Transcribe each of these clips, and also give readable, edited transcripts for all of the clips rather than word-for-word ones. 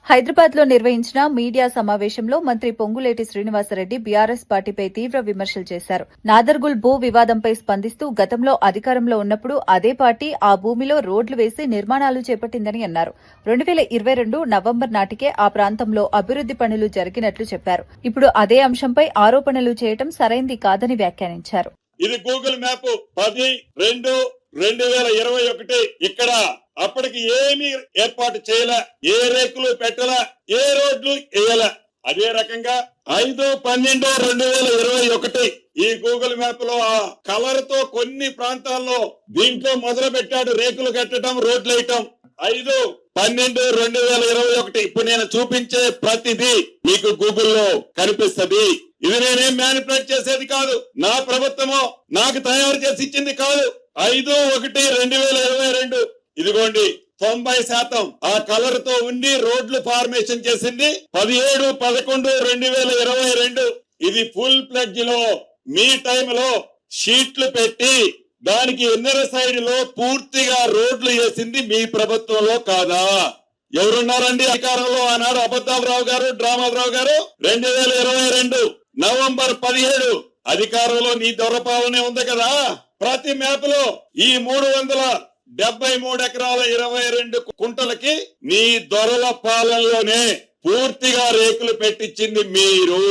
హైదరాబాద్ లో నిర్వహించిన మీడియా సమావేశంలో మంత్రి పొంగులేటి శ్రీనివాసరెడ్డి బీఆర్ఎస్ పార్టీపై తీవ్ర విమర్శలు చేశారు. నాదర్గుల్ భూ వివాదంపై స్పందిస్తూ గతంలో అధికారంలో ఉన్నప్పుడు అదే పార్టీ ఆ భూమిలో రోడ్లు వేసి నిర్మాణాలు చేపట్టిందని అన్నారు. 2022 నవంబర్ నాటికే ఆ ప్రాంతంలో అభివృద్ది పనులు జరిగినట్లు చెప్పారు. ఇప్పుడు అదే అంశంపై ఆరోపణలు చేయడం సరైంది కాదని వ్యాఖ్యానించారు. ఇది గూగుల్ మ్యాప్ 10-2-2021 ఇక్కడ అప్పటికి ఏమీ ఏర్పాటు చేయలే, ఏ రేకులు పెట్టలే, ఏ రోడ్లు వేయలే. అదే రకంగా 5-12-2021 ఈ గూగుల్ మ్యాప్ లో ఆ కలర్ తో కొన్ని ప్రాంతాల్లో దీంట్లో మొదలు పెట్టాడు రేకులు కట్టడం, రోడ్లు వేయటం. 5-12-2021 ఇప్పుడు నేను చూపించే ప్రతిదీ మీకు గూగుల్లో కనిపిస్తది. ఇది నేనేం మ్యానిపులేట్ చేసేది కాదు, నా ప్రభుత్వము నాకు తయారు చేసి ఇచ్చింది కాదు. 5-1-2022 ఇదిగోండి 90% ఆ కలర్ తో ఉండి రోడ్లు ఫార్మేషన్ చేసింది 17-11-2022. ఇది ఫుల్ ప్లెడ్జ్ లో మీ టైంలో షీట్లు పెట్టి దానికి ఎన్నర సైడ్ లో పూర్తిగా రోడ్లు వేసింది మీ ప్రభుత్వంలో కాదా? ఎవరున్నారండి అధికారంలో ఆనాడు? అబద్ధాలరావు గారు, డ్రామాలరావు గారు. 2022 నవంబర్ 17 అధికారంలో నీ దొరపాలనే ఉంది కదా. ప్రతి మ్యాప్ లో ఈ 373 ఎకరాల 22 కుంటలకి నీ దొరల పాలనలోనే పూర్తిగా రేకులు పెట్టించింది మీరు.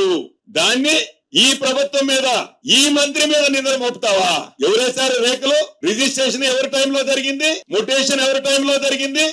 దాన్ని ఈ ప్రభుత్వం మీద, ఈ మంత్రి మీద నిందలు మోపుతావా? ఎవరేసారు రేకులు? రిజిస్ట్రేషన్ ఎవరి టైంలో జరిగింది? ముటేషన్ ఎవరి టైంలో జరిగింది?